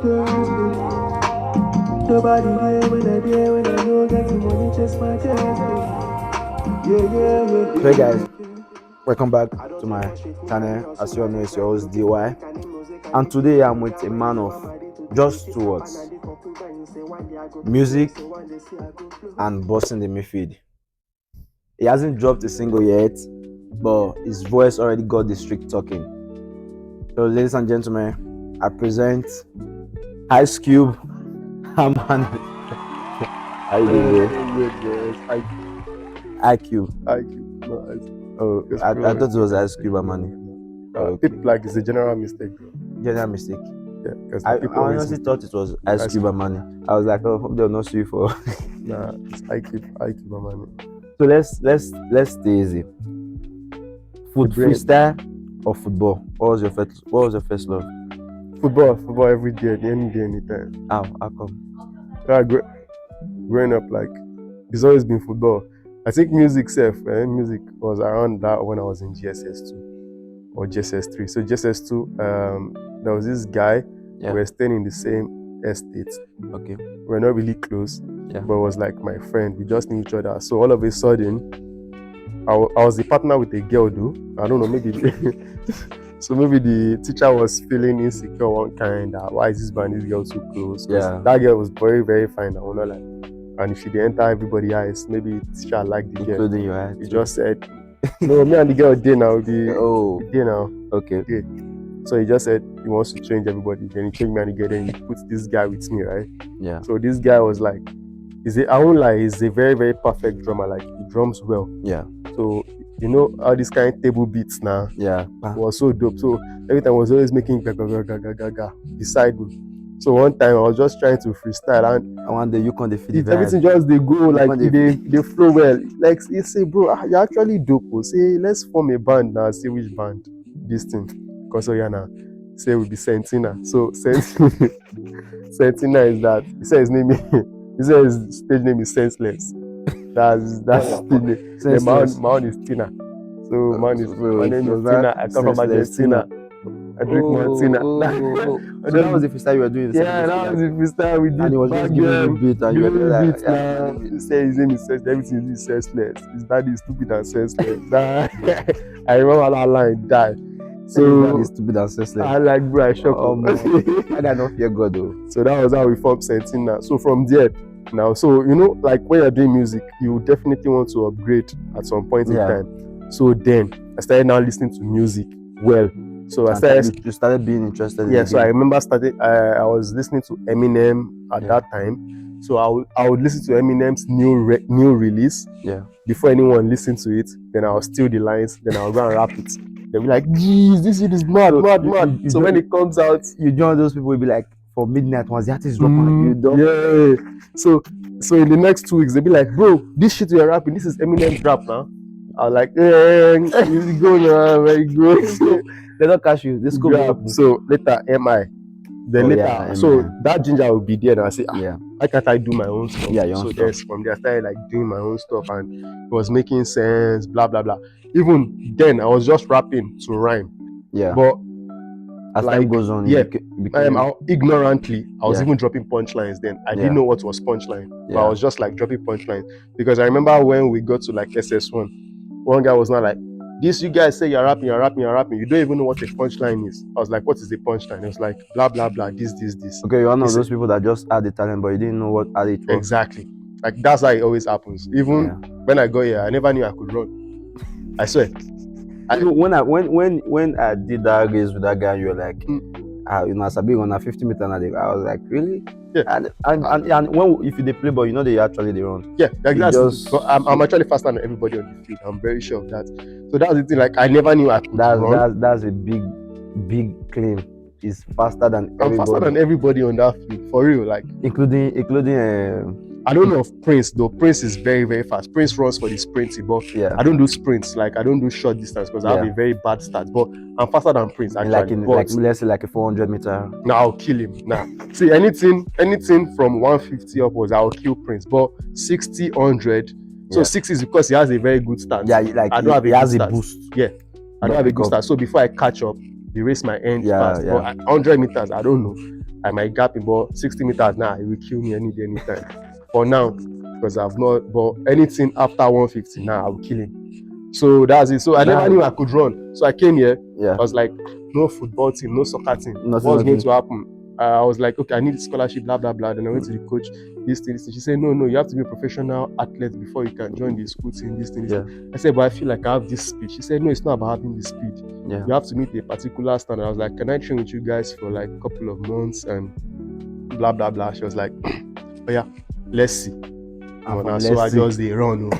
Nobody there when I know get the money, just my chest. Yeah. Hey guys, welcome back to my channel. As you all know, it's your host DY, and today I'm with a man of just two words: music and bossing the midfield. He hasn't dropped a single yet, but his voice already got the street talking. So, ladies and gentlemen, I present Ice Cube. Haman. How you doing, bro? IQ. Oh, I thought it was Ice Cube Amani. People like it's a general mistake, bro. General mistake. Yeah, because I people always honestly thought it was Ice Cube Amani. I was like, oh, hope they'll not sue you for. Nah, it's I keep my money. So let's stay easy. Freestyle or football? What was your first love? Football every day, any day, anytime. How come? Yeah, growing up, like it's always been football. I think music music was around that when I was in GSS2 or GSS3. So GSS2, there was this guy. Yeah. We were staying in the same estate. Okay. We're not really close, Yeah. but it was like my friend. We just knew each other. So all of a sudden, I was the partner with a girl, though. I don't know, maybe. So maybe the teacher was feeling insecure one kind. Why is this man, this girl too close? Yeah. That girl was very, very fine. I will not like. And if she didn't enter everybody's eyes, maybe the teacher liked the girl. Including your eyes. He just said, no, me and the girl did now. Day now. Okay. Yeah. So he just said he wants to change everybody. Then he changed me and the girl. Then he put this guy with me, right? Yeah. So this guy was like, I won't lie, he's a very, very perfect drummer. Like he drums well. Yeah. So you know all these kind of table beats now. Yeah. Was so dope. So every time I was always making gaga beside me. So one time I was just trying to freestyle and I want the Yukon the feed. Everything just they go like they flow well. Like you say, bro, you're actually dope. Say let's form a band now. Say which band? This thing. Because now say we'll be Sentina. So Sentina is that he says his name. He says his stage name is Senseless. That's his name. My own is Tina. So my name is Tina. I come from Argentina. I drink Martina. So that was the freestyle you were doing. Yeah, that was the freestyle we did. And he was just giving you beat and you were like, yeah. He said his name is Senseless. Everything is senseless. His daddy is stupid and senseless. I remember that line. Die. So he's stupid and senseless. I like, bro, I shock him. I don't fear God though. So that was how we formed Sentina. So from there now, so you know, like when you're doing music, you definitely want to upgrade at some point in time. So then I started now listening to music well. So I started. You started being interested. Yeah. So I remember I was listening to Eminem at that time. So I would listen to Eminem's new release. Yeah. Before anyone listened to it, then I'll steal the lines. Then I'll go and rap it. They'll be like, "Geez, this shit is mad." So when it comes out, you join those people will be like, for midnight once the artist drop on you don't. Yeah. So in the next 2 weeks they'll be like, "Bro, this shit you're rapping, this is Eminem's rap now." I was like, you go now, very good. They don't catch you. This could be. So later, MI. Then later, so that ginger will be there, and I say, why can't I do my own stuff? Yeah, your own stuff. From there, I started like doing my own stuff, and it was making sense. Blah blah blah. Even then, I was just rapping to rhyme. Yeah. But as time goes on, ignorantly, I was even dropping punchlines. Then I didn't know what was punchline, but I was just like dropping punchlines because I remember when we got to like SS1. One guy was not like, this you guys say you're rapping. You don't even know what a punchline is. I was like, what is a punchline? It was like, blah, blah, blah, this. Okay, you're one of those people that just had the talent, but you didn't know what it was. Exactly. Like, that's how it always happens. Even when I got here, I never knew I could run. I swear. When I did that race with that guy, you were like, Sabi on a 50-meter, I was like, really? Yeah. And when if they play ball, you know they actually they run. Yeah, I'm actually faster than everybody on the field. I'm very sure of that. So that's the thing. Like I never knew I could run. That's a big claim. It's faster than everybody. I'm faster than everybody on that field, for real. Like including I don't know of Prince though. Prince is very, very fast. Prince runs for the sprinting, but I don't do sprints. Like I don't do short distance because I have a very bad start. But I'm faster than Prince actually. Let's say like a 400-meter. No, I'll kill him. Nah. See anything from 150 upwards, I'll kill Prince. But 60, 100. So 60 is because he has a very good start. Yeah, like I don't have he has a boost. Yeah, I don't have a good start. So before I catch up, the race might end fast. But at 100 meters, I don't know. I might gap him, but 60 meters now, he will kill me any day, anytime. For now, because I've not, but anything after 150 now, I will kill him. So that's it. So I never knew I could run. So I came here. Yeah. I was like, no football team, no soccer team. Nothing, What's going nothing. to happen? I was like, okay, I need scholarship, blah, blah, blah. Then I went to the coach, this thing. She said, no, you have to be a professional athlete before you can join the school team, this thing. Yeah. I said, but I feel like I have this speed. She said, no, it's not about having the speed. Yeah. You have to meet a particular standard. I was like, can I train with you guys for like a couple of months and blah, blah, blah. She was like, oh yeah, let's see. So I just did run.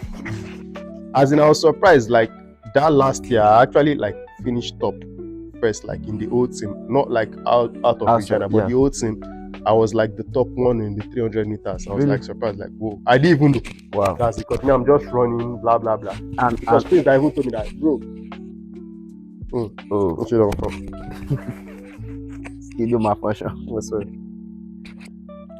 As in, I was surprised, like that last year, I actually like finished top first, like in the old team, not like out of Regina, but the old team, I was like the top one in the 300 meters. I was like surprised, like, whoa, I didn't even know. Wow. That's because now I'm just running, blah, blah, blah. And because Prince guy even told me that, bro. What's your from? Give you my function. What's up?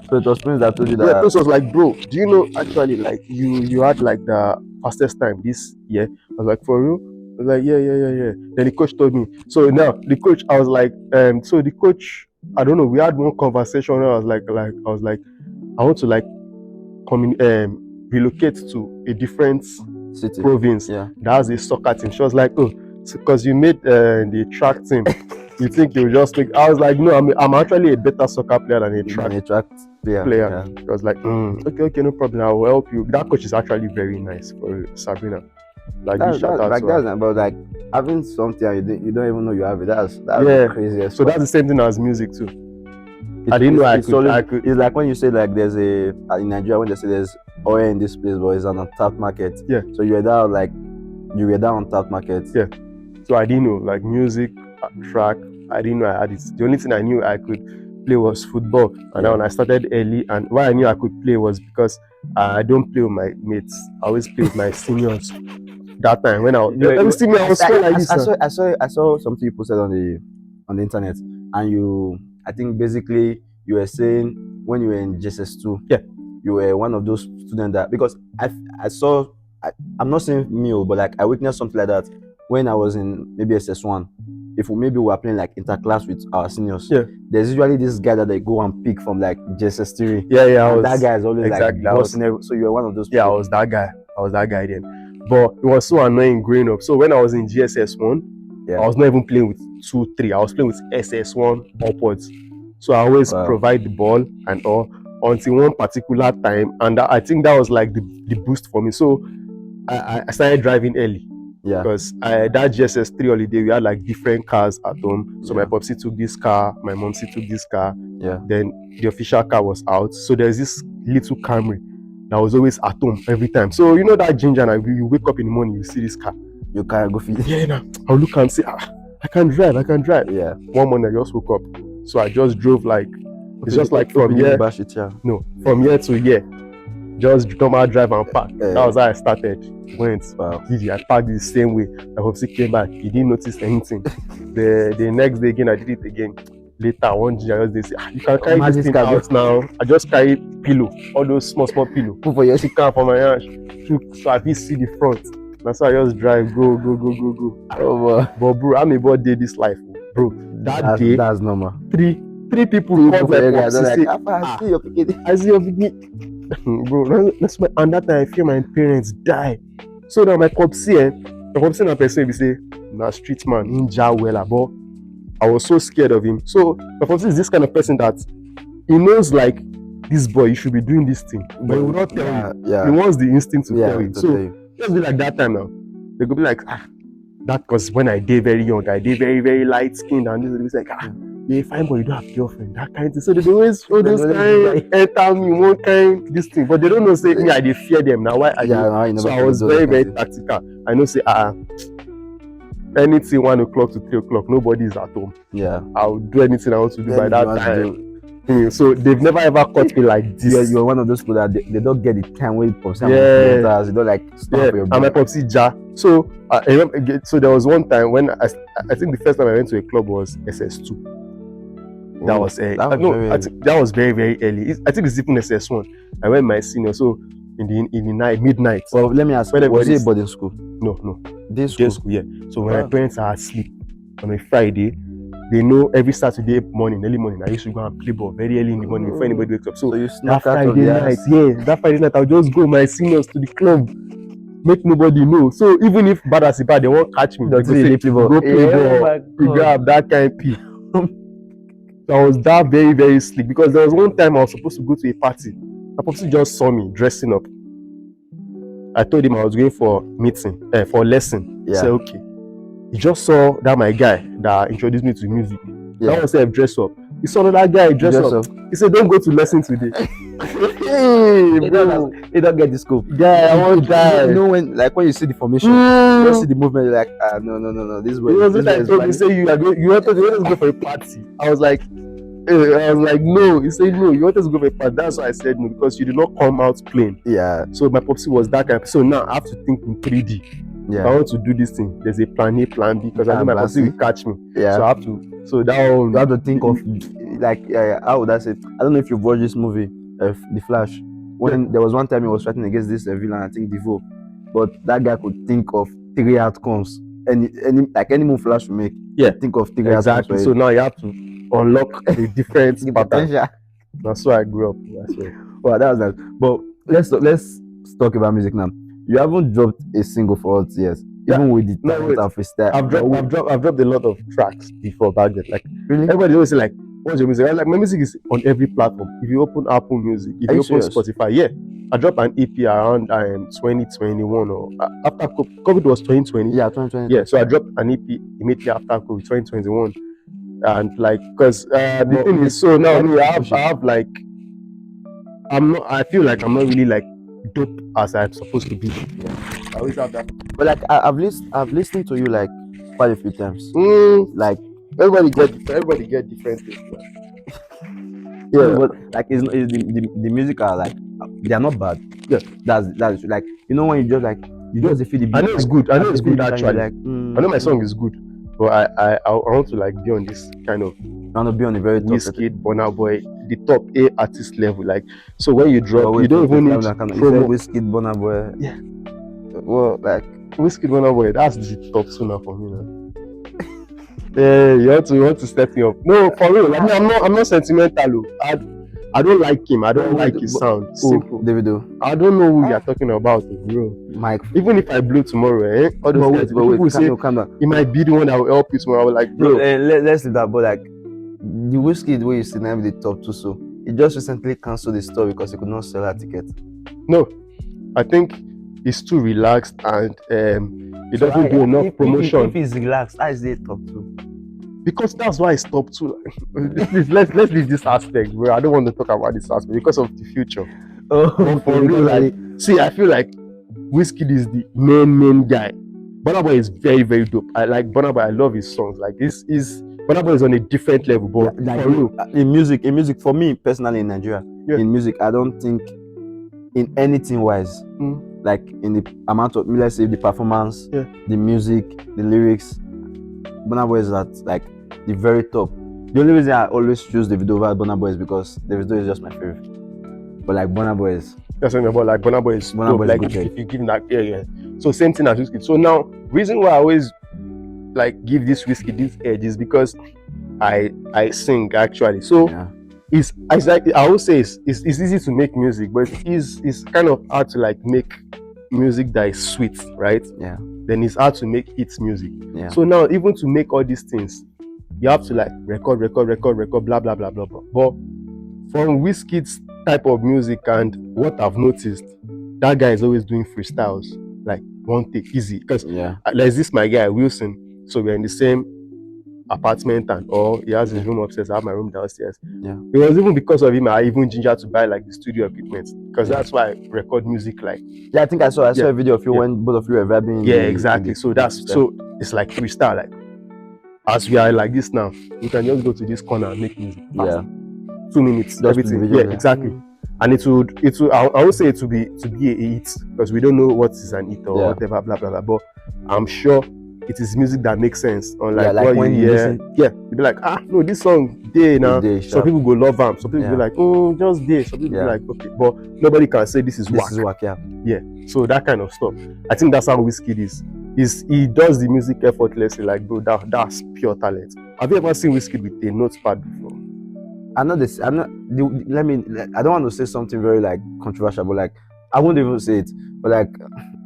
So it was Prince that told you that. Yeah, Prince was like, bro, do you know actually like you had like the fastest time this year? I was like, for real? I was like, yeah. Then the coach told me. So now the coach, I was like, so the coach, I don't know, we had one conversation. I was like, I want to like relocate to a different city, province. Yeah. That has a soccer team. She was like, oh, because you made the track team, you think you just make. I was like, no, I'm actually a better soccer player than a track player. Yeah. I was like, okay, no problem. I will help you. That coach is actually very nice for Sabrina. Like that's about like having something you don't even know you have it. That's crazy. So that's the same thing as music too. I didn't know I could. It's like when you say like there's in Nigeria when they say there's oil in this place, but it's an untapped market. Yeah. So you were that untapped market. Yeah. So I didn't know like music, track. I didn't know I had it. The only thing I knew I could play was football. And then when I started early, and why I knew I could play was because I don't play with my mates. I always play with my seniors. That time when I was I saw something you posted on the internet, and I think basically you were saying when you were in JSS2, you were one of those students that, because I'm not saying me, but like I witnessed something like that when I was in maybe SS1. If we were playing like interclass with our seniors, there's usually this guy that they go and pick from like JSS3. That guy is always like bossing. So you were one of those people. I was that guy then. But it was so annoying growing up. So when I was in GSS1, I was not even playing with 2, 3. I was playing with SS1 upwards. So I always provide the ball and all until one particular time, and I think that was like the boost for me. So I started driving early. Yeah. Because that GSS3 holiday, we had like different cars at home. So my popsy took this car, my momsy took this car. Yeah. Then the official car was out. So there's this little Camry that was always at home every time. So you know that ginger, and you wake up in the morning, you see this car. You can't go feed it. Yeah, nah. I'll look and say, I can drive. Yeah. One morning I just woke up. So I just drove like, it's just like from here. From here to here. Just come out, drive and park. That was how I started. Went. I parked the same way. My popsy came back. He didn't notice anything. The next day again, I did it again. Later, one day I just say, you can carry this thing out now. I just carry pillow, all those small pillow. Put for your car for my hands. So I can see the front. That's how I just drive, go. Oh, but bro, I'm about day this life, bro. That's normal. Three people call my popsy. I see your picnic. Bro, that's why, and that time I feel my parents die. So now my popsy na person we say na street man, ninja well, but I was so scared of him. So my popsy is this kind of person that he knows like this boy, you should be doing this thing, but he will not tell you. Yeah. He wants the instinct to tell you. So just be like that time now. They go be like, that because when I did very young, I did very, very light skinned, and this is like, you're fine, but you don't have girlfriend, that kind of thing. So they always show those kind, enter me one kind, this thing. But they don't know, say, me, I did fear them. Now, why? So I was very, very tactical. I know, say, anything 1 o'clock to 3 o'clock, nobody is at home. Yeah. I'll do anything I want to do by that time. So they've never ever caught me like this. Yeah, you're one of those people that they don't get the time when popsy. Yeah. They don't like stop for your and my popsy jar. So I remember, so there was one time when I think the first time I went to a club was SS2. That was that was very, very early. I think it's even SS1. I went with my senior. So in the night, midnight. Well, let me ask. Was it boarding school? No. Day school, yeah. So when my parents are asleep on a Friday, they know every Saturday morning, early morning, I used to go and play ball very early in the morning before anybody wakes up. So you that snuck out of Friday the night, house. that Friday night, I'll just go with my seniors to the club, make nobody know. So even if bad as bad, they won't catch me. They go say, go play ball, you grab that kind of pee. So I was that very, very slick because there was one time I was supposed to go to a party. My popsi just saw me dressing up. I told him I was going for meeting, for lesson. He said, okay. He just saw that my guy that introduced me to music. That one said dress up. He saw that guy dress up. He said, don't go to lesson today. Hey, bro. He don't get the scope. Yeah, I want that. You know when you see the formation, you see the movement, you're like, no, this way. It was what I told me, say you wanted to go for a party. I was like, no. He said no, you wanted to go for a party. That's why I said no, because you did not come out plain. Yeah. So my popsi was that kind of, so now I have to think in 3D. Yeah. If I want to do this thing, there's a plan A, plan B, because I know my popsi will catch me. Yeah. So I have to. So that one, you have to think of like how would I say? I don't know if you've watched this movie, The Flash. When there was one time he was fighting against this villain, I think Devo, but that guy could think of 3 outcomes. Any move Flash will make. Think of 3 outcomes. So now you have to unlock the different pattern. That's why I grew up. That's why. Well, that was nice. But let's talk about music now. You haven't dropped a single for us yet, even with the talent of freestyle. I've dropped a lot of tracks before back then. Like really, everybody always say like, "What's your music?" I'm like, my music is on every platform. If you open Apple Music, if you open Spotify, I dropped an EP around 2021 or after COVID was 2020. Yeah, 2020. Yeah, so I dropped an EP immediately after COVID 2021, and like because the thing is, so now I have like, I feel like I'm not really like dope as I'm supposed to be. I always have that. But like I've listened to you like quite a few times. Like everybody get different things. Yeah, but like the music are like they are not bad. Yeah, that's like when you just feel the beat. I know it's good. I know it's good actually. Like, I know my song is good, but I want to like be on this kind of. I want to be on a very top. Wizkid, Burna Boy, the top A artist level. Like so, when you drop, you don't even need promo. Wizkid, Burna Boy. Yeah. Well, like Wizkid, Burna Boy, that's the top two now for me now. Yeah, you want to step me up. No, for real. Like, I'm not sentimental. I don't like him. I don't like his sound. Simple. Davido. I don't know who you're talking about, bro. Mike. Even if I blow tomorrow, all those guys, people say he might be the one that will help you tomorrow. I was like, bro. Let's leave that. But like the Wizkid way you see now with the top two, so he just recently cancelled the store because he could not sell a ticket. No, I think he's too relaxed and he doesn't do enough promotion. If he's relaxed, how is he top two? Because that's why it's top two. let's leave this aspect, bro. I don't want to talk about this aspect because of the future. For real, like, see, I feel like Wizkid is the main guy. Burna Boy is very, very dope. I like Burna Boy. I love his songs. Like Burna Boy is on a different level. But like, for real, in music, for me personally in Nigeria, in music, I don't think in anything wise, like in the amount of, let's say, the performance, the music, the lyrics, Burna Boy is at like the very top. The only reason I always choose Davido over Burna Boy is because Davido is just my favorite. But like Burna Boy is. That's what I'm about. Like Burna Boy is dope. Like if you give him that, So same thing as Wizkid. So now, reason why I always like give this Wizkid this edge is because I sing actually. So it's like I would say it's easy to make music, but it's kind of hard to like make music that is sweet, right? Yeah. Then it's hard to make hits music. Yeah. So now even to make all these things, you have to like record, blah blah blah blah blah. But from Wizkid's type of music and what I've noticed, that guy is always doing freestyles, like one take easy. Because there's this my guy Wilson, so we're in the same apartment and all. He has his room upstairs, I have my room downstairs. Yeah. It was even because of him I even ginger to buy like the studio equipment, because that's why I record music like. Yeah, I think I saw a video of you when both of you were vibing. Yeah, exactly. So so it's like freestyle. Like as we are like this now, we can just go to this corner and make music. Yeah. 2 minutes, just everything. Yeah, exactly. And it would I would say it would be a hit, because we don't know what is an hit or whatever, blah blah blah. But I'm sure it is music that makes sense. Unlike like when you hear, you'll be like, no, this song day now. Some people go love them. Some people be like, just day. Some people be like, okay, but nobody can say this is whack. Yeah. So that kind of stuff. I think that's how Wizkid is. he does the music effortlessly. Like, bro, that's pure talent. Have you ever seen Wizkid with a notepad before? I know this. I'm not. I don't want to say something very like controversial, but like I won't even say it. But like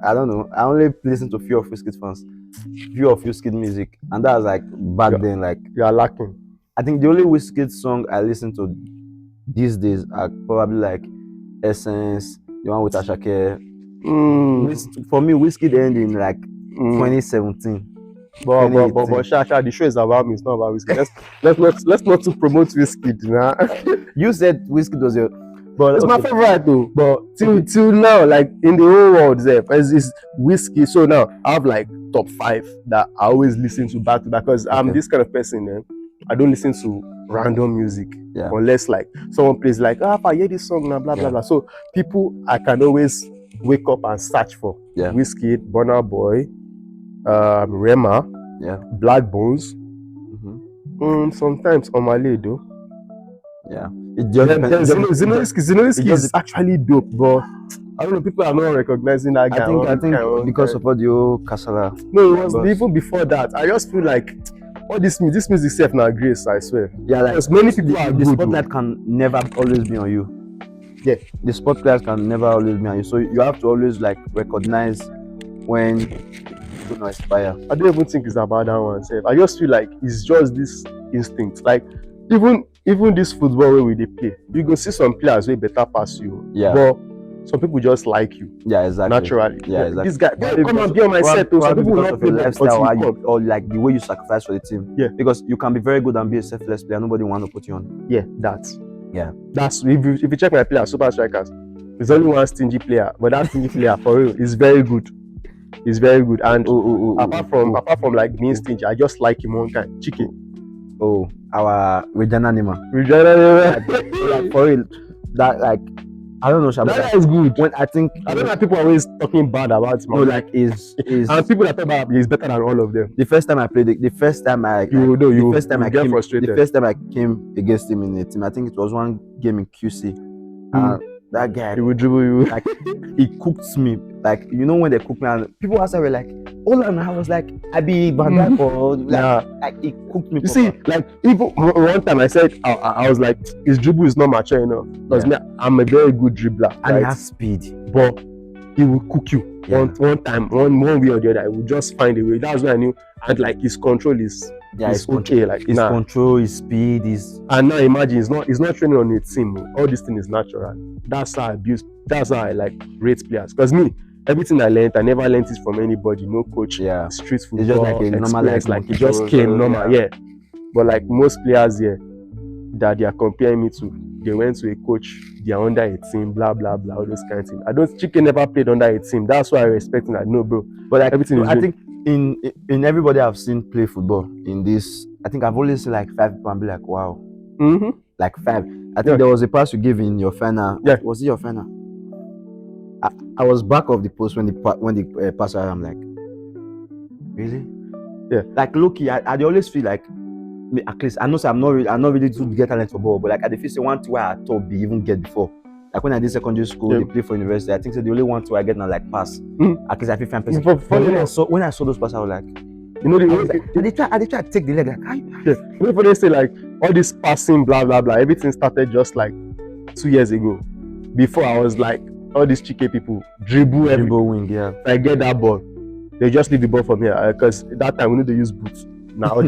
I don't know. I only listen to few of Wizkid music, and that was like back then. Like you are lacking. I think the only Wizkid song I listen to these days are probably like Essence, the one with Ashake. For me, Wizkid ended in like 2017. But Shasha, the show is about me. It's not about Wizkid. Let's not to promote Wizkid now. You said Wizkid was your, but it's my favorite though. But till now, like in the whole world, it's Wizkid. So now I have like top 5 that I always listen to back to back because I'm this kind of person. I don't listen to random music unless like someone plays like, if I hear this song now, blah blah blah. So people I can always wake up and search for. Wizkid, Burna Boy, Rema, Black Bones, sometimes Omale though. It just depends. Zinowski is actually dope, but I don't know, people are not recognizing that guy. I think because of audio Kasala. No, it was even before that. I just feel like all this music self now grace, I swear. Yeah, like because many people are the spotlight can never always be on you. Yeah, the spotlight can never always be on you. So you have to always like recognize when you know inspire. I don't even think it's about that one self. I just feel like it's just this instinct. Like even this football way they play, you go see some players way better pass you. But some people just like you. Exactly. Naturally. Exactly. This guy, come and be on my set. Some people will not play lifestyle or like the way you sacrifice for the team. Yeah. Because you can be very good and be a selfless player. Nobody want to put you on. That's if you check my players, super strikers, there's only one stingy player, but that stingy player for real is very good. He's very good. And apart from like being stingy, I just like him one kind. Chicken. Our Regina Nima. Like for real. That like I don't know, that guy is good. When I don't know, people are always talking bad about him. No, like is and people that talk about him is better than all of them. The first time I played it, the first time I came against him in a team, I think it was one game in QC. That guy, he would dribble you. Like he cooked me. Like you know when they cook me, and people outside were like, "Oh," and I was like, "I be bad for like he cooked me." You see, like even one time I said, I was like, his dribble is not mature enough because I'm a very good dribbler, and he has speed, but he will cook you one time, one way or the other. He will just find a way. That's what I knew, and like his control is. It's okay, like his control, his speed, and now imagine he's not training on a team. All this thing is natural. That's how I like rate players. Because me, everything I learned, I never learned it from anybody, no coach. Street football. It's just like a normal like it just came normal, But like most players here that they are comparing me to, they went to a coach, they are under a team, blah blah blah, all those kind of things. Chicken never played under a team. That's why I respect him. Like, no, bro. But like everything is I think in everybody I've seen play football in this, I think I've only seen like 5 people and be like, wow. Like 5. I think there was a pass you gave in your final. Was it your final? I was back of the post when the pass I'm like, really? Like low-key, I always feel like at least I know I'm not really to get talent for ball, but like I feel say one thing where I thought they even get before. Like when I did secondary school, they play for university. I think the only one I get now like pass. At least I feel 5%. When I saw those passes, I was like, you know, they try to take the leg like, Before they say like all this passing, blah blah blah, everything started just like 2 years ago. Before I was like, all these chicken people dribble wing, If I get that ball, they just leave the ball from here because that time we need to use boots. Now,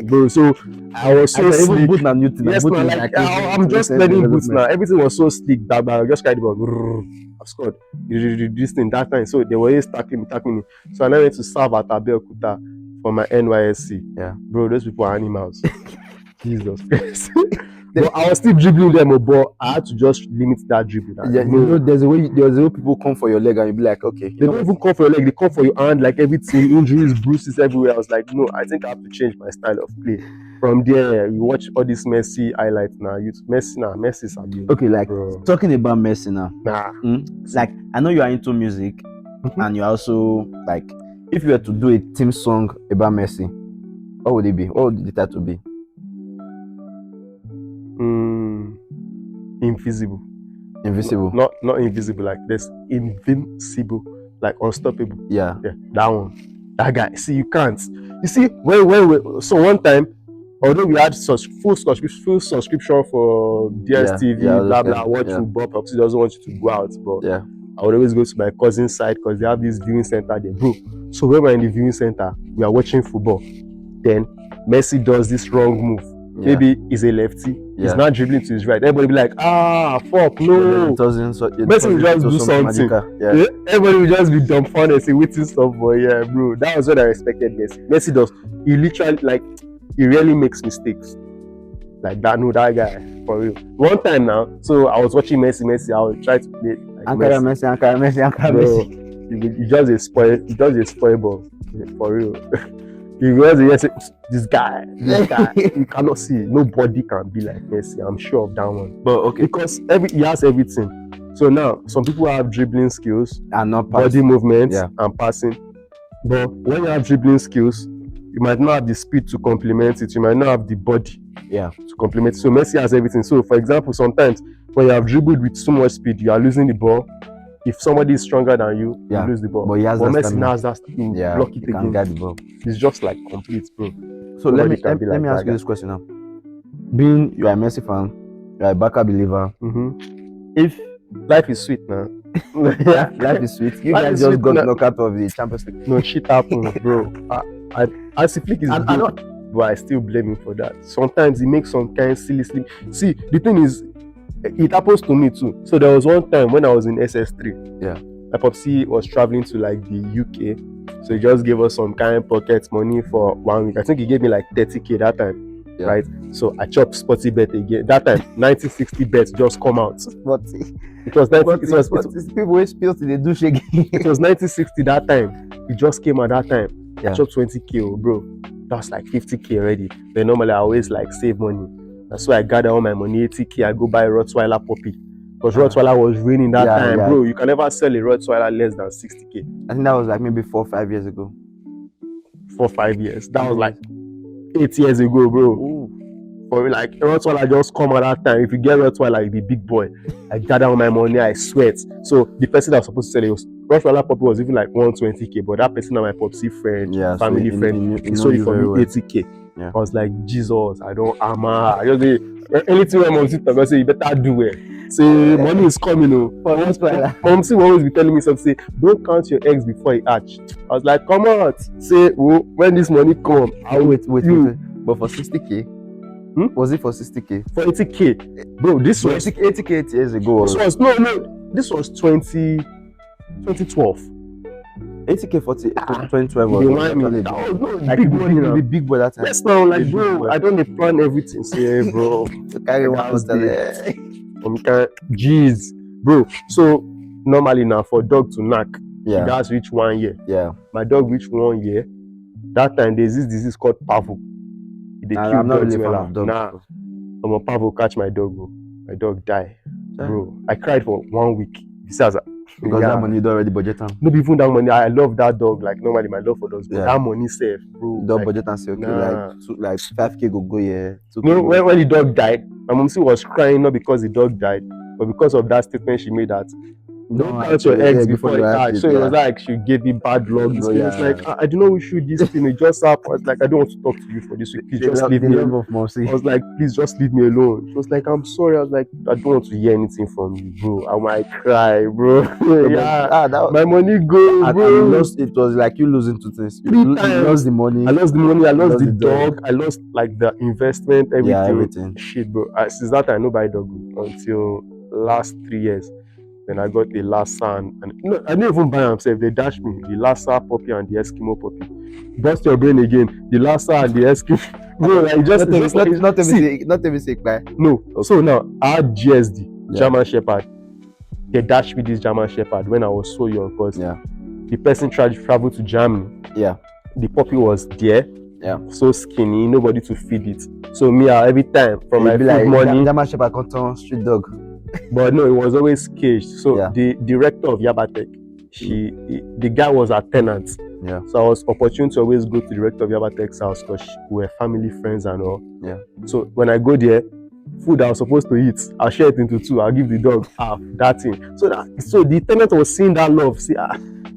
bro. So I was so slick. Boot now, yes, man, like, I'm just learning boots now. Everything was so slick that I just carried the ball. I've scored this thing that time. So they were always tackling me. So I now went to serve at Abeokuta for my NYSC. Bro, those people are animals. Jesus Christ. But I was still dribbling them, but I had to just limit that dribble. You know, there's a way people come for your leg and you be like, okay. They don't even come for your leg, they come for your hand, like everything, injuries, bruises everywhere. I was like, no, I think I have to change my style of play. From there, you watch all these Messi highlights now. Messi's abuse. Okay, like talking about Messi now. Like I know you are into music, and you also like, if you were to do a team song about Messi, what would it be? What would the title be? Invisible. Not invisible, like this. Invincible, like unstoppable. Yeah, that one. That guy, see, you can't. You see, so one time, although we had full subscription for DSTV, blah blah, watch football, Popsy doesn't want you to go out, but I would always go to my cousin's side because they have this viewing center there, bro. So when we're in the viewing center, we are watching football. Then Messi does this wrong move. Maybe he's a lefty. He's not dribbling to his right. Everybody be like, fuck, no. Messi will just do something. Everybody will just be dumbfounded and say, waiting stuff, but yeah, bro. That was what I respected Messi. Messi does. He literally, like, he really makes mistakes. Like that, no, that guy, for real. One time now, so I was watching Messi, I would try to play like Messi. He does a spoil ball, for real. He was this guy, you cannot see. Nobody can be like Messi. I'm sure of that one. But okay, because he has everything. So now some people have dribbling skills and not body movements and passing. But when you have dribbling skills, you might not have the speed to complement it. You might not have the body to complement it. So Messi has everything. So for example, sometimes when you have dribbled with so much speed, you are losing the ball. If somebody is stronger than you, you lose the ball. But Messi now has that stamina. Block it again. Get the ball. It's just like complete, bro. So let me ask you this question now. Being you are a Messi fan, you are a Barca believer. If life is sweet now, life is sweet. You guys just got knocked out of the Champions League. No shit happened, bro. I Flick is good, but I still blame him for that. Sometimes he makes some kind of silly slip. See, the thing is, it happens to me too. So there was one time when I was in SS3. My popsy was traveling to like the UK, so he just gave us some kind of pocket money for 1 week. I think he gave me like 30k that time, right? So I chopped sporty bet again. That time 1960 bets just come out. Sporty. It was 1960. People who spill they do shake. It was 1960 that time. It just came out that time. I chopped 20k, bro. That's like 50k already. But normally I always like save money. That's why I gather all my money, 80k, I go buy Rottweiler puppy. Because Rottweiler was raining that time, bro. You can never sell a Rottweiler less than 60k. I think that was like maybe 4 or 5 years ago. 4 or 5 years. That was like 8 years ago, bro. Ooh. For me, like Rottweiler just come at that time. If you get Rottweiler, you be big boy. I gather all my money, I sweat. So the person that was supposed to sell it was Rottweiler puppy was even like 120k, but that person, my popsy friend, family friend, he sold it for me 80k. I was like, Jesus, I don't armor. I just say anything when Momsy talk, I say you better do it. Say money is coming, Momsy will always be telling me something. Say, don't count your eggs before he hatch. I was like, come on. Say, when this money come, I'll wait. But for 60k, was it for 60k? For 80k, bro. This was 80k 8 years ago. This was 2012. 80k 2012 was like big boy that time. Yes, no, like bro, I don't plan everything. Say, bro, carry one jeez, bro. So normally now for dog to knack, it does reach 1 year. My dog reached 1 year. That time there's this disease called Pavo. I'm not really a fan of dogs. I'm a Pavo catch my dog, bro. My dog die, bro. I cried for 1 week. Because that money you already budget on. Not even that money. I love that dog. Like normally my love for dogs, but that money safe, bro. Dog budget and say okay, like 5k go yeah. No, when the dog died, my mom was crying not because the dog died, but because of that statement she made that don't count your eggs before you hatch. So it was like she gave me bad luck. It was like I do not wish you this thing. It just happened. I was like, I don't want to talk to you for this week. Please just leave me alone. I was like, please just leave me alone. She was like, I'm sorry. I was like, I don't want to hear anything from you, bro. I might cry, bro. My money go, bro. It was like you losing 2 things. You lost the money. I lost the money. I lost the dog. I lost like the investment, everything. Everything. Shit, bro. Since that time, I know buy dog until last 3 years. Then I got the Lhasa and no, I didn't even buy myself. They dashed me the Lhasa puppy and the Eskimo puppy. Bust your brain again. The Lhasa and the Eskimo. Bro, like not a mistake, man. No. Okay. So now I had GSD, German Shepherd. They dashed me this German Shepherd when I was so young because the person tried to travel to Germany. The puppy was there. So skinny, nobody to feed it. So me, every time from my food money. German Shepherd control street dog. But no, it was always caged. So the director of Yabatek, the guy was a tenant. So I was opportune to always go to the director of Yabatek's house because we were family friends and all. So when I go there, food I was supposed to eat, I'll share it into 2. I'll give the dog half that thing. So the tenant was seeing that love. See,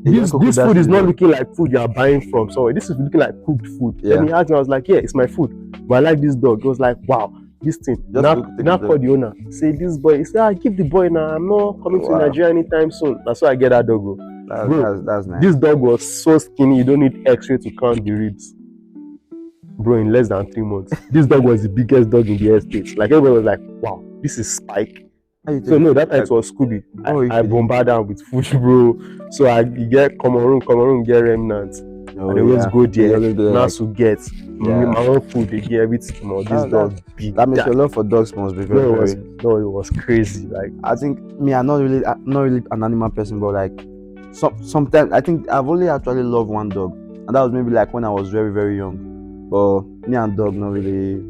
this food is not looking like food you are buying from somewhere. This is looking like cooked food. Yeah. Then he asked me, I was like, yeah, it's my food. But I like this dog. He was like, wow, this thing. Now call the owner. Say this boy. He said, give the boy now. I'm not coming to Nigeria anytime soon. That's why I get that dog. That's nice. This dog was so skinny, you don't need x-ray to count the ribs. Bro, in less than 3 months. This dog was the biggest dog in the estate. Like everybody was like, wow, this is Spike. So no, that time it was Scooby. I bombard them with food, bro. So I get Cameroon get remnants. And they always go there. Now to get my own food, they get everything. This dog big. That means your love for dogs must be very, it was crazy. Like I think me, I'm not really an animal person, but like sometimes I think I've only actually loved one dog, and that was maybe like when I was very, very young. But me and dog not really.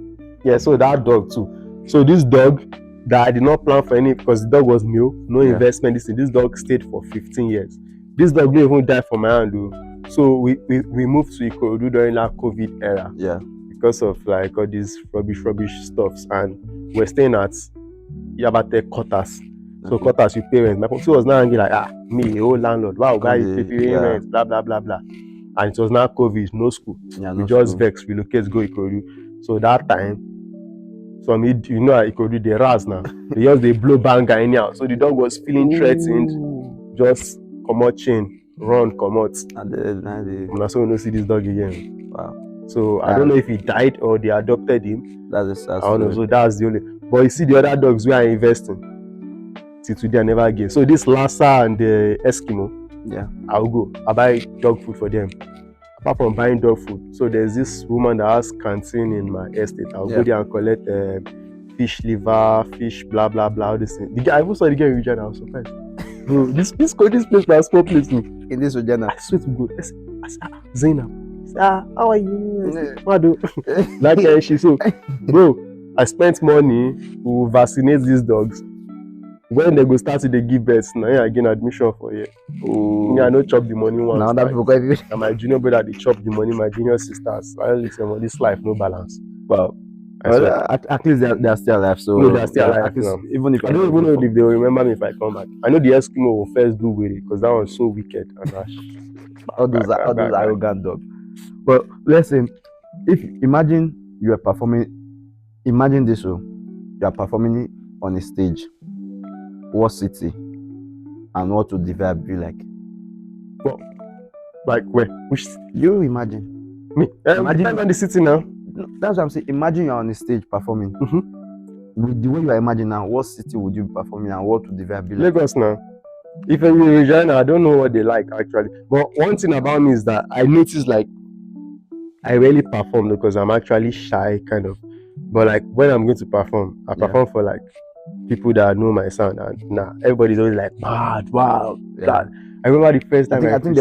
Yeah, so that dog too. So this dog that I did not plan for any, because the dog was new, no investment. This dog stayed for 15 years. This dog didn't even die from my hand, though. So we moved to Ikorodu during that COVID era. Yeah. Because of like all these rubbish stuffs, and we're staying at Yabate quarters. So quarters with parents. My mom was now angry like, me, old landlord, wow, guy, you pay rent, blah blah blah blah. And it was now COVID, no school. We just vex, relocate, go Ikorodu. So that time, Ikorodu, they ras now. They blow banger anyhow. So the dog was feeling threatened. Just come out chain, run, come out. And that's why we don't see this dog again. Wow. So I don't know if he died or they adopted him. I don't know. So that's the only. But you see the other dogs we are investing. Till today I never get. So this Lhasa and the Eskimo. Yeah. I'll go. I buy dog food for them. Apart from buying dog food, so there's this woman that has canteen in my estate. I'll go there and collect fish liver, fish blah blah blah. All this thing. I even saw the guy in Regina. I was surprised. Bro, this place was a small place too. In this Regina, I swear to God. I said, Zainab. How are you? That guy, she so, bro. I spent money to vaccinate these dogs. When they go start to give birth, now I gain admission for you. I don't chop the money once. Now that people and my junior brother, they chop the money. My junior sisters, I don't listen. This life, no balance. Wow. At least they're still alive. So no, they're still alive. Even if I don't even know if they will remember me if I come back. I know the Eskimo will first do with it because that was so wicked and rash. all those arrogant dogs. But listen, imagine you are performing. Imagine this: you are performing on a stage. What city and what would the vibe be like? Well, like where? Which you imagine? Me? Imagine on the city now. That's what I'm saying. Imagine you're on the stage performing. With the way you are imagining now, what city would you be performing and what would the vibe be like? Lagos now. If I'm in Regina, I don't know what they like actually. But one thing about me is that I notice like I rarely perform because I'm actually shy kind of. But like when I'm going to perform, I perform for like people that know my sound, and everybody's always like, mad, wow, God. I remember the first time I think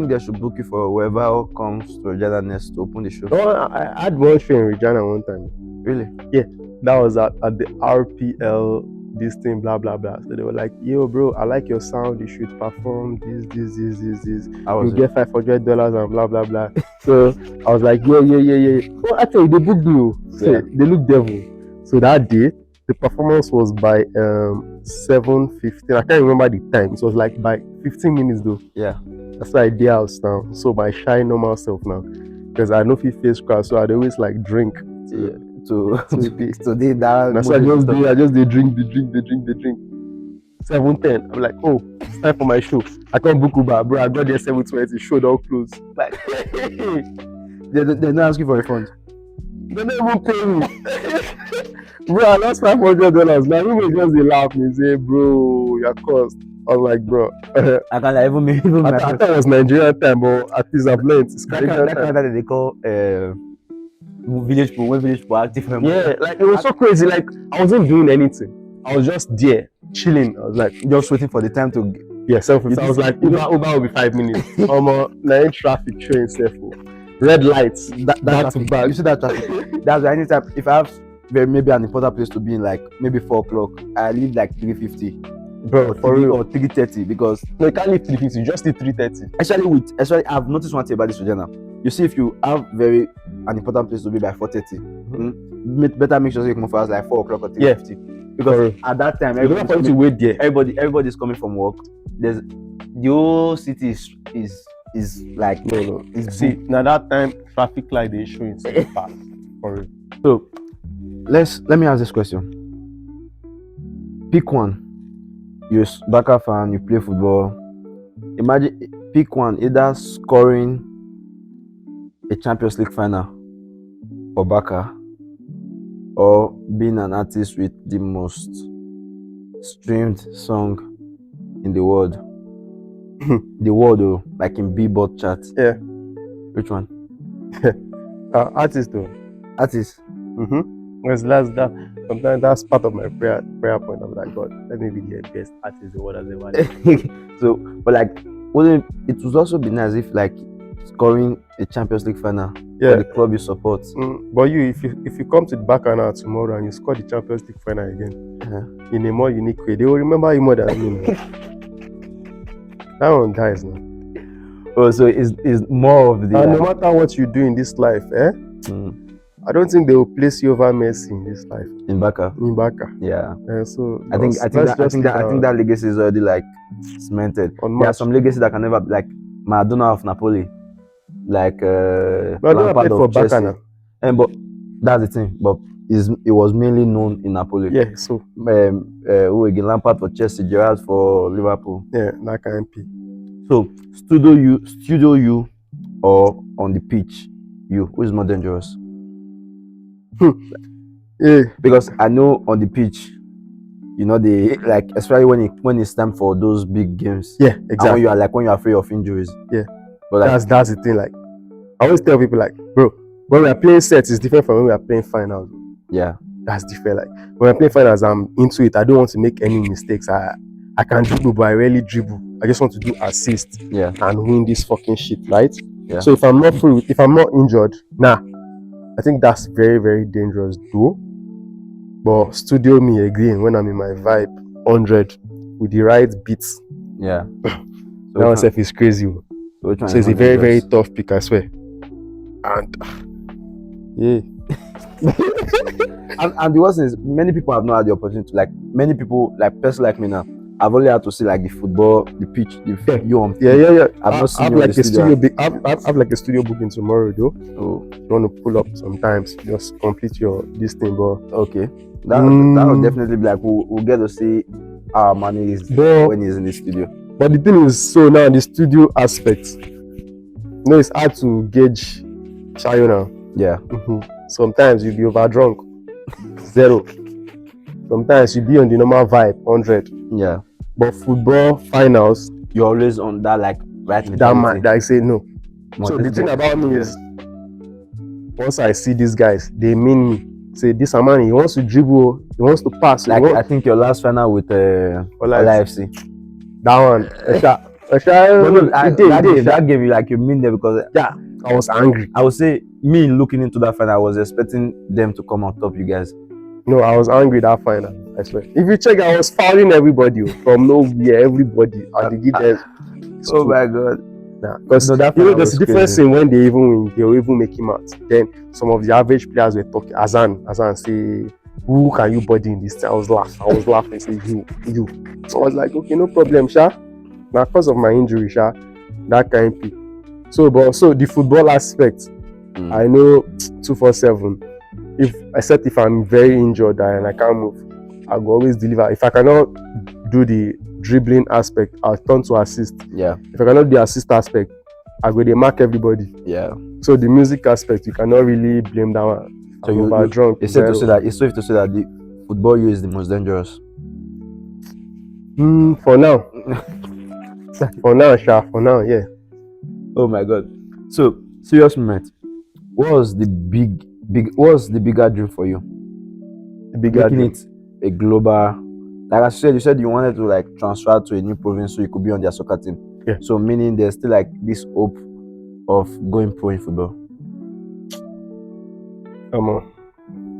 they should book you for whoever comes to Regina next to open the show. Oh, I had one show in Regina one time. Really? Yeah, that was at the RPL, this thing, blah blah blah. So they were like, yo, bro, I like your sound. You should perform this. You get $500 and blah blah blah. So I was like, yeah. Well, actually, they booked me. So they look devil. So that day, the performance was by 7:15. I can't remember the time. It was like by 15 minutes though. Yeah. That's why I did house now. So my shy normal self now. Because I know if face crowd, so I'd always like drink to do that. That's why I just drink. 7:10. I'm like, oh, it's time for my show. I can't book Uber, bro. I got there 7:20. Show don't close. Like, they're not asking for a refund. They don't even pay me. Bro, I lost $500. Now everybody just they laugh and say, bro, your cost. I was like, bro. I can't like, even I thought it was Nigerian time, but at least I've learned. It's that kind that they call village people active. Yeah, like it was so crazy. Like I wasn't doing anything. I was just there chilling. I was like just waiting for the time to self-fulfilling. I was like, Uber will be 5 minutes. Nine traffic train red lights. That's bad. You see that traffic? That's why anytime if I have maybe an important place to be in, like maybe 4 o'clock, I leave like 3:50. Bro, for real, or 3:30 because no, you can't leave 3:50. You just leave 3:30. Actually, I've noticed one thing about this Regina. You see, if you have an important place to be by 4:30, better make sure you come for us like 4 o'clock or 3:50. Because at that time, everybody's to wait there. Everybody's coming from work. the whole city is like No. is See, now that time traffic light they show in city pass. For real. So let me ask this question. Pick one. You're a Barca fan, you play football. Imagine pick one, either scoring a Champions League final for Barca or being an artist with the most streamed song in the world. The world though, like in Billboard chart. Yeah. Which one? Artist though. Artist. Because that sometimes that's part of my prayer point. I'm like, God, let me be the best artist the world has ever lived. So, but like, wouldn't it would also be nice if like scoring a Champions League final for the club you support. But if you come to the Barca now tomorrow and you score the Champions League final again in a more unique way, they will remember you more than me. That one, guys, man. Oh, so it's more of the. And no matter what you do in this life, I don't think they will place you over Messi in this life. In Barca. Yeah. So I think that legacy is already like cemented. There are some legacies that can never like Maradona of Napoli, like Lampard of Chelsea. But that's the thing. But it was mainly known in Napoli. Yeah. So who again? Lampard for Chelsea, Gerrard for Liverpool. Yeah, like MP. So studio you, or on the pitch you, who is more dangerous? Yeah. Because I know on the pitch, you know, they like, especially when it's time for those big games. Yeah, exactly. And when you're afraid of injuries. Yeah. But like, that's the thing. Like, I always tell people, like, bro, when we are playing sets, it's different from when we are playing finals. Yeah. That's different. Like, when I play finals, I'm into it. I don't want to make any mistakes. I can dribble, but I rarely dribble. I just want to do assist and win this fucking shit, right? Yeah. So if I'm not injured, I think that's very, very dangerous though. But studio me again when I'm in my vibe 100 with the right beats. Yeah. So that myself is crazy. So it's a very, very tough pick, I swear. And yeah. and the worst is, many people have not had the opportunity. Like, many people, like person like me now, I've only had to see like the football, the pitch, you on. Yeah. I've not seen you like a studio. I've like a studio booking tomorrow though. Oh, you want to pull up sometimes, just complete this thing, but okay. That will definitely be like we'll get to see our money is when he's in the studio. But the thing is, so now the studio aspect, it's hard to gauge Shayo now. Yeah. Sometimes you'll be overdrunk, 0. Sometimes you'll be on the normal vibe, 100. Yeah. But football finals, you're always on that like right. That man, that I say no. So the thing about me is, once I see these guys, they mean me. Say this man, he wants to dribble, he wants to pass. Like I think your last final with LAFC. That one. That game, like, you mean there because I was angry. I would say, me looking into that final, I was expecting them to come on top, you guys. No, I was angry that final. I swear. If you check, I was fouling everybody from nowhere, everybody. And they give them. Oh my God. Because there's a difference in when they even win, they will even make him out. Then some of the average players were talking. Azan say, who can you body in this? I was laughing. Say you. So I was like, okay, no problem, Sha. Now, because of my injury, Sha, that kind of thing. So the football aspect, I know 247. Except if I'm very injured and I can't move, I will always deliver. If I cannot do the dribbling aspect, I'll turn to assist. Yeah. If I cannot do the assist aspect, I go to mark everybody. Yeah. So the music aspect, you cannot really blame that one. So you're drunk. It's safe to say that the football you is the most dangerous. For now. For now, Sha. For now, yeah. Oh my God. So, serious moment. What was the bigger dream for you? The bigger dream. It a global. Like I said, you said you wanted to like transfer to a new province so you could be on their soccer team. Yeah. So meaning there's still like this hope of going pro in football. Come on.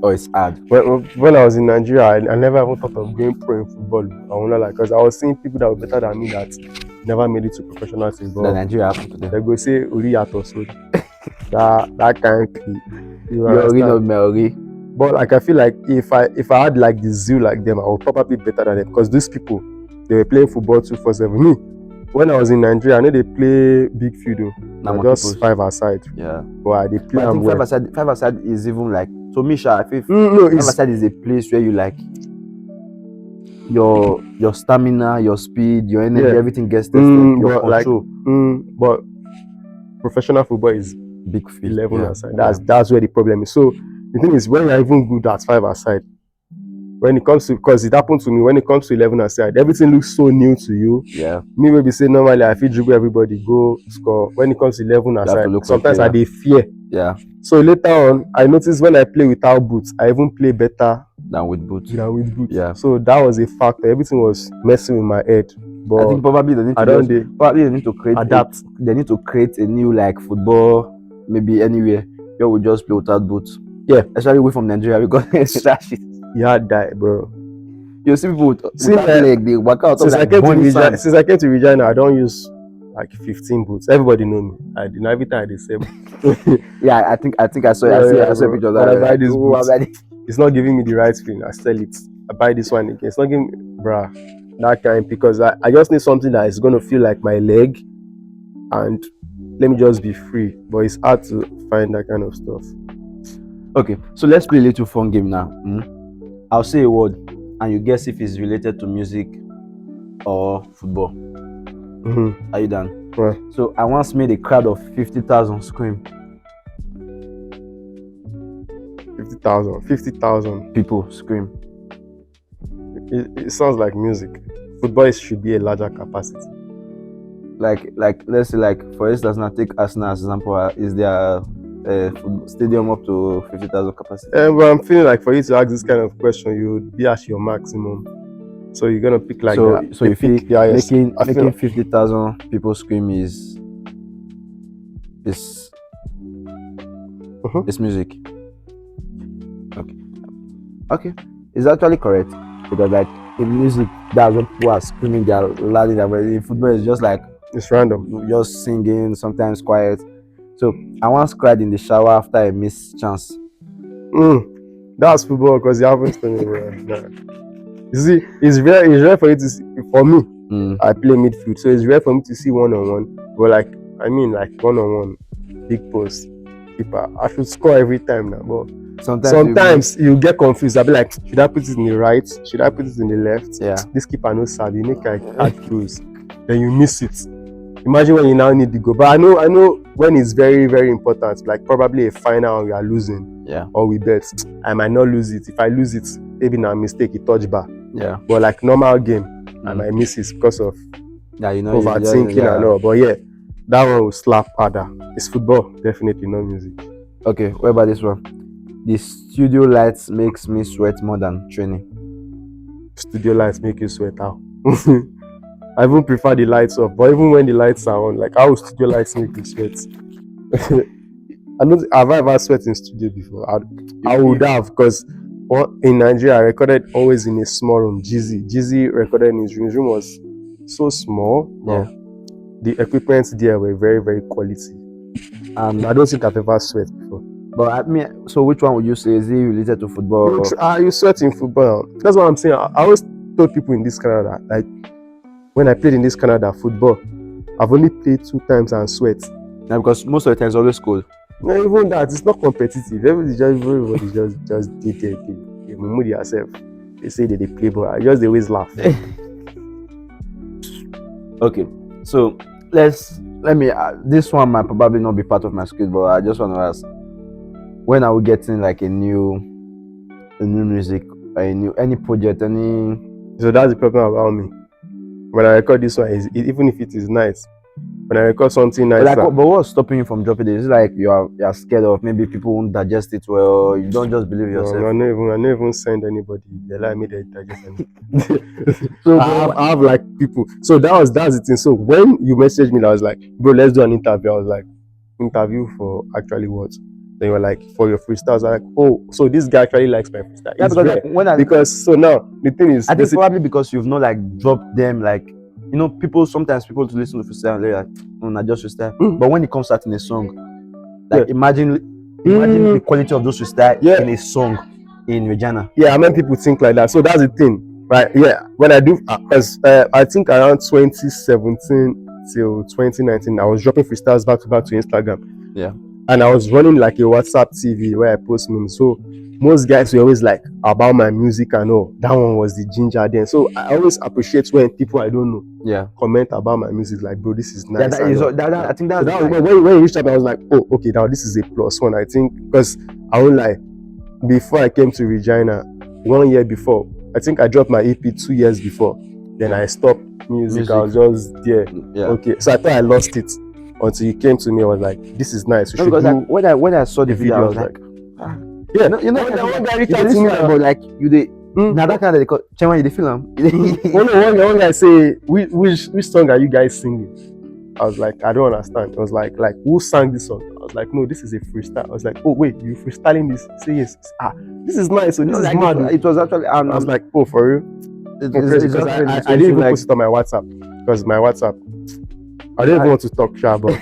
Oh, it's hard. When I was in Nigeria, I never even thought of going pro in football. I won't lie, because I was seeing people that were better than me that never made it to professional team. That Nigeria happened to them. They go say Uri so that kind of thing. You're But like I feel like if I had like the zeal like them, I would probably be better than them, because these people, they were playing football 247. Me, when I was in Nigeria, I know they play big field though. Now Nah, just 5 aside. Yeah. But they play. But I think five aside is even like, to me, I feel no, five aside is a place where you like your stamina, your speed, your energy, everything gets tested. Your control. But professional football is big field. 11 aside. That's where the problem is. So the thing is, when you're even good at 5 aside, when it comes to, because it happened to me, when it comes to 11 aside, everything looks so new to you. Yeah. Me will be saying normally I feel dribble everybody, go score. When it comes to 11 aside, sometimes I dey fear. Yeah. So later on, I noticed when I play without boots, I even play better than with boots. Yeah. So that was a factor. Everything was messing with my head. But I think probably they need to create adapt. They need to create a new like football, maybe anywhere where we just play without boots. Yeah, especially away from Nigeria because that shit. Yeah, die, bro. You see people without leg, they work out. Since I came to Regina, I don't use like 15 boots. Everybody know me. I do every time I dey sell. Yeah, I think I saw a picture of that. I buy this boots. It's not giving me the right feeling. I sell it. I buy this one again. It's not giving me, bruh, that kind, because I just need something that is gonna feel like my leg, and let me just be free. But it's hard to find that kind of stuff. Okay, so let's play a little fun game now. I'll say a word, and you guess if it's related to music or football. Are you done? Right. So I once made a crowd of 50,000 scream. 50,000 people scream. It sounds like music. Football should be a larger capacity. Like let's say, like for instance, now take Arsenal as example. Is there stadium up to 50,000 capacity? But I'm feeling like for you to ask this kind of question, you would be at your maximum. So you're gonna pick like that. So you think making 50,000 people scream is music? Okay, it's actually correct, because like in music, that's when people are screaming, they are loud. In football, it's just like it's random, just singing, sometimes quiet. So I once cried in the shower after a missed chance. That's football, because you haven't seen it. You see, it's rare for you to see. For me, I play midfield, so it's rare for me to see one-on-one. But like one-on-one, big post, keeper, I should score every time now. But sometimes you get confused. I'll be like, should I put it in the right? Should I put it in the left? Yeah. This keeper no sabi, make I add close. Then you miss it. Imagine when you now need to go. But I know when it's very, very important, like probably a final we are losing. Yeah. Or we bet, I might not lose it. If I lose it, maybe now mistake, it touch bar. Yeah. But like normal game, I might miss it because of overthinking and all. But yeah, that one will slap harder. It's football, definitely not music. Okay, what about this one? The studio lights makes me sweat more than training. Studio lights make you sweat out. I even prefer the lights off, but even when the lights are on, like how studio lights make you sweat? Have I ever sweat in studio before? I would have, because in Nigeria, I recorded always in a small room. Jeezy recorded in his room. His room was so small. Yeah. The equipment there were very, very quality. I don't think I've ever sweat before. But I mean, so which one would you say is it related to football? You sweat in football. That's what I'm saying. I always told people in this Canada, like when I played in this Canada football, I've only played 2 times and sweat. Yeah, because most of the time it's always cold. No, even that, it's not competitive. Everybody just did their thing. They mood yourself. They say that they play, but I just always laugh. Okay, so let me. This one might probably not be part of my skill, but I just want to ask: when are we getting like a new music, any project, any? So that's the problem about me. When I record this one, even if it is nice. When I record something nice, but what's stopping you from dropping it? Is it like you're scared of maybe people won't digest it well? You don't just believe yourself. No, I don't even send anybody. They allow me to digest anything. So I have like people. So that's the thing. So when you messaged me, I was like, bro, let's do an interview. I was like, interview for actually what? Then you were like, for your freestyles. I was like, oh, so this guy actually likes my freestyle. Yeah, because so now the thing is, I think probably because you've not like dropped them like. You know, sometimes people to listen to freestyle, they're like, not just freestyle. But when it comes out in a song, like imagine the quality of those freestyle in a song in Regina. Yeah, I mean people think like that. So that's the thing. Right, yeah. When I do, because I think around 2017 till 2019, I was dropping freestyles back to back to Instagram. Yeah. And I was running like a WhatsApp TV where I post memes. So most guys were always like about my music and all. That one was the ginger then. So I always appreciate when people I don't know comment about my music. Like, bro, this is nice. I think that's so when you reached out, I was like, oh, okay, now this is a plus one. I think because I won't lie, before I came to Regina, 1 year before, I think I dropped my EP 2 years before. Then I stopped music. I was just there. Yeah. Okay, so I thought I lost it until you came to me. I was like, this is nice. Because like, when I saw the video, I was like, yeah, no, you know, one guy reached out to me, but like you did. Now that kind of call Chenwa, you the film. One guy say, which song are you guys singing? I was like, I don't understand. I was like who sang this song? I was like, no, this is a freestyle. I was like, oh wait, you freestyling this? Say yes. This is nice. So this is mad. It was actually. I was like, oh, for real? I didn't even post it on my WhatsApp because my WhatsApp, I didn't even want to talk sharp, but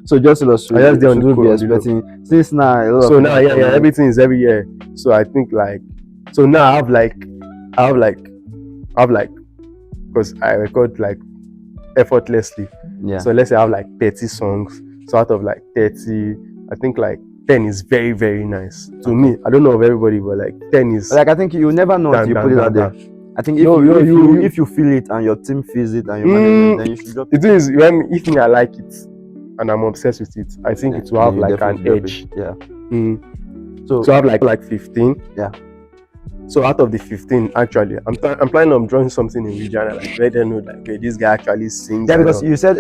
so just illustrate. I just don't be expecting since now. So now, yeah, everything is every year. So I think like, so now I have like, because I record like effortlessly. Yeah. So let's say I have like 30 songs. So out of like 30, I think like 10 is very, very nice to me. I don't know of everybody, but like 10 is like, I think you never know until you put it out there. I think if you feel it and your team feels it and your management, then you should drop it. The thing is, if me I like it and I'm obsessed with it, I think it will have like an edge. Yeah. So I have like 15. Yeah. So out of the 15, actually, I'm planning on drawing something in Regina, like let them know like, hey, this guy actually sings. Yeah, because you said,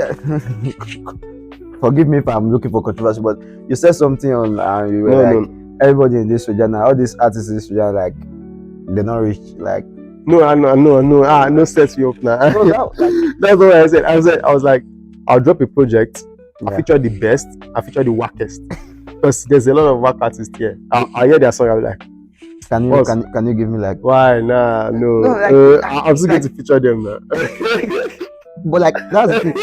forgive me if I'm looking for controversy, but you said something on and you were everybody in this Regina, all these artists in this Regina, like they're not rich, like. No, set you up now. That's what I said. I was like, I'll drop a project. I feature the best. I feature the wackest. Because there's a lot of wack artists here. I hear their song. I'm like, can you give me like? Why? Nah, no. I'm still going to feature them now. But like that's the thing.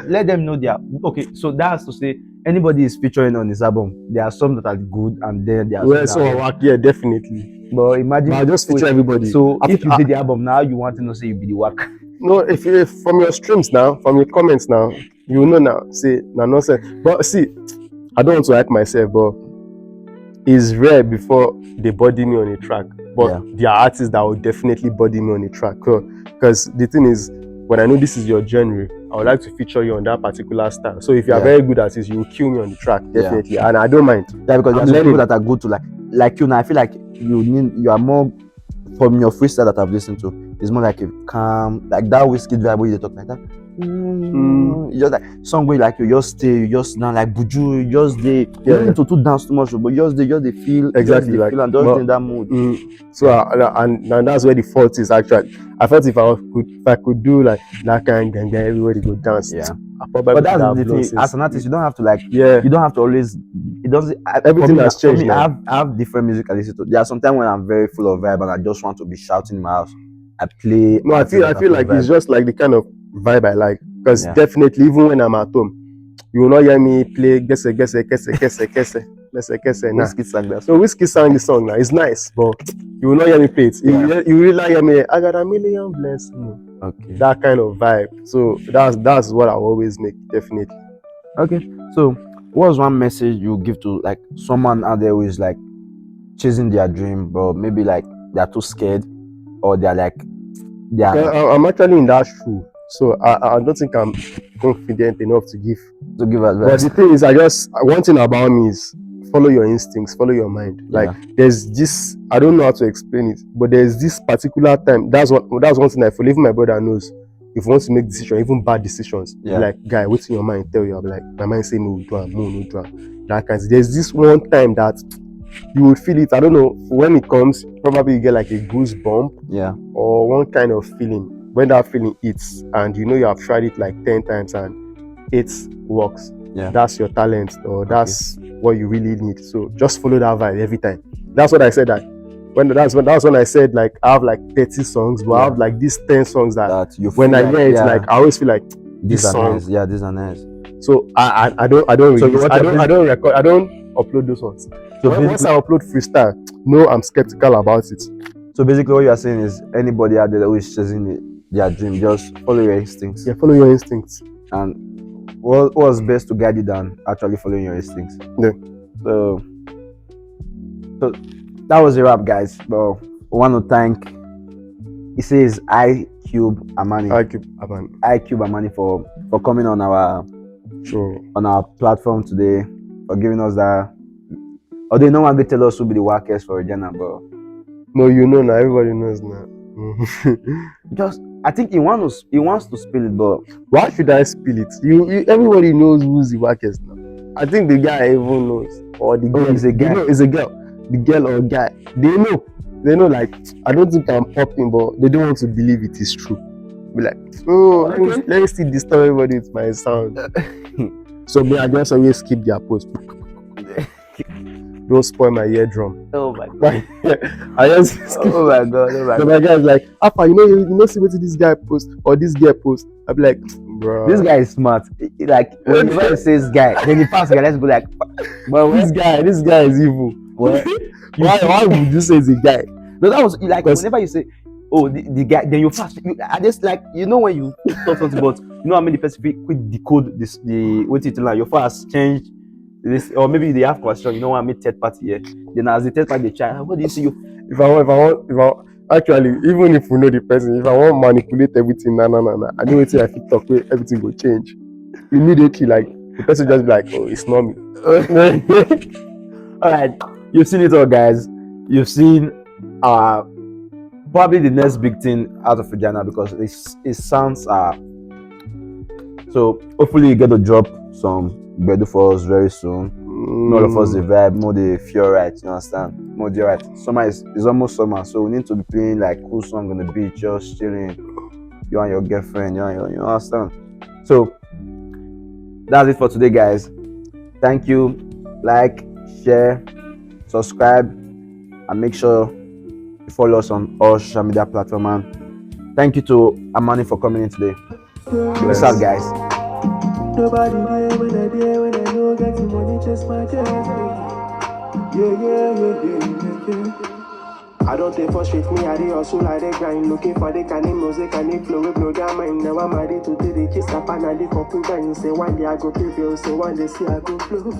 Let them know they are okay. So that's to say, anybody is featuring on this album. There are some that are good, and then there are some that are wack. Yeah, definitely. But imagine I just feature everybody. So if you did the album now, you want to know say you be the work. No, if from your streams now, from your comments now, you know now. Say no nonsense. But see, I don't want to hype myself, but it's rare before they body me on a track. But there are artists that will definitely body me on a track. Because the thing is, when I know this is your genre, I would like to feature you on that particular style. So if you are very good at it, you will kill me on the track, definitely. And I don't mind. Yeah, because there are some people that are good to like you now. I feel like you are more from your freestyle that I've listened to. It's more like a calm, like that whiskey vibe where you talk like that. You just like song where like you just stay, you just now like buju, you just they you don't need to dance too much, but just they feel exactly like feel and just in that mood. So and that's where the fault is actually. I felt if I could do like that kind of everybody go dance. Yeah. But that's the thing. As an artist, you don't have to like. You don't have to always. It doesn't. Everything has changed. I have different music I listen to. There are sometimes when I'm very full of vibe and I just want to be shouting in my house. I play. No, I feel like it's just like the kind of vibe I like. Because definitely, even when I'm at home, you will not hear me play Gese. Whiskey sang that. So Whiskey sang the song now. It's nice, but you will not hear me play it. You really hear me. I got a million blessings. Okay. That kind of vibe. So that's what I always make, definitely. Okay. So what's one message you give to like someone out there who is like chasing their dream, but maybe like they're too scared, or they're like I'm actually in that shoe. So I don't think I'm confident enough to give advice. But the thing is, one thing about me is follow your instincts, follow your mind. Like there's this, I don't know how to explain it, but there's this particular time. That's one thing I feel. Even my brother knows. If you want to make decisions, even bad decisions, like guy, what's in your mind? Tell you, I'm like, my mind say no, do that kind. There's this one time that you will feel it. I don't know when it comes. Probably you get like a goosebump, or one kind of feeling. When that feeling hits, and you know you have tried it like 10 times and it works. That's your talent, or that's what you really need. So just follow that vibe every time. That's what I said. That's when I said like I have like 30 songs, but I have like these 10 songs that you when I hear it, like I always feel like these are nice. Yeah, these are nice. So I don't record. I don't upload those ones. So once I upload freestyle, no, I'm skeptical about it. So basically, what you are saying is anybody out there who is chasing their dream, just follow your instincts. Yeah, follow your instincts. And what was best to guide you than actually following your instincts? Yeah. So that was a wrap, guys. But we want to thank. It says iCube Amani for coming on our platform today, for giving us that. Although no one could tell us who be the workers for Regina, but no, you know now. Everybody knows now. Just, I think he wants to spill it, but why should I spill it? You everybody knows who's the workers now. I think the guy even knows, or the girl is a guy. You know, it's a girl. The girl or guy, they know. Like, I don't think I'm popping, but they don't want to believe it is true. Be like, let me still disturb everybody with my sound. So me, I just always keep their post. Don't spoil my eardrum. Oh my god. I just oh my god. So my guy's like, Alpha, you know, see what this guy post or this girl post. I'm like, bro, this guy is smart. Like, whenever he says guy, then he pass guy, let's go like, but this guy is evil. What? Why would you say it's a guy? No, that was like whenever you say, oh, the guy, then you fast. I just like, you know, when you talk something about, you know how many person quick decode this, the what it like your fast change this, or maybe they have question. You know, I meet third party here. Then as the third party, they try. What do you see? If I want, actually, even if we know the person, if I want to manipulate everything, I know what I fit talk with, everything will change immediately. Like the person just be like, oh, it's not me. All right, you've seen it all, guys. You've seen probably the next big thing out of Regina, because it sounds so hopefully you get to drop some bedu for us very soon. All of us the vibe, more the feel right, you understand? More the right. Summer is almost summer, so we need to be playing like cool song on the beach, just chilling. You and your girlfriend, you understand? So that's it for today, guys. Thank you. Like, share, subscribe, and make sure you follow us on all social media platforms. And thank you to Amani for coming in today. Peace out, guys. Nobody there when I know get the money, just my chest. Yeah. I don't take frustrate me, I dey hustle, I dey grind. Looking for the kind of music and the flow with blow their mind. Now I'm ready to do the kiss up and I dey couple grind. Say one day I go preview, say one day see I go flow.